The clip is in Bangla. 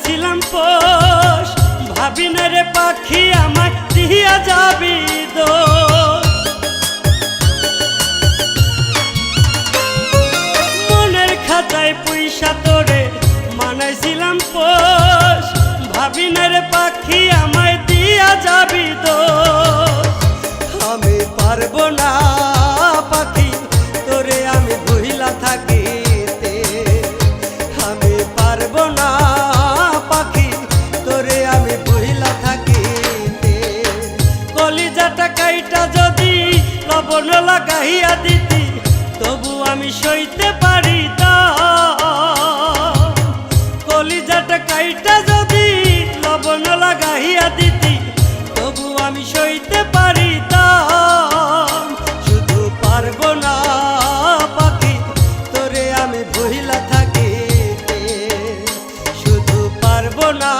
মানাইছিলাম পোষ, ভাবি না রে পাখি আমার দিয়া যাবি দোষ। মনের খাঁচায় পয়সা তোরে মানাইছিলাম পোষ, ভাবি না রে পাখি আমায় দিয়া যাবি দোষ। আমি পারবো না পাখি তোরে আমি ভুইলা থাকিতে, আমি পারবো না পাখি তোরে আমি ভুইলা থাকিতে। কলিজাটা কাইটা যদি লবণ লাগাইয়া দিতি তবু আমি সইতে পারিতাম। কলিজাটা কাইটা যদি লবণ লাগাইয়া দিতি তবু আমি সইতে পারিতাম। শুধু পারবো না পাখি তোরে আমি ভুইলা থাকিতে, শুধু পারবো না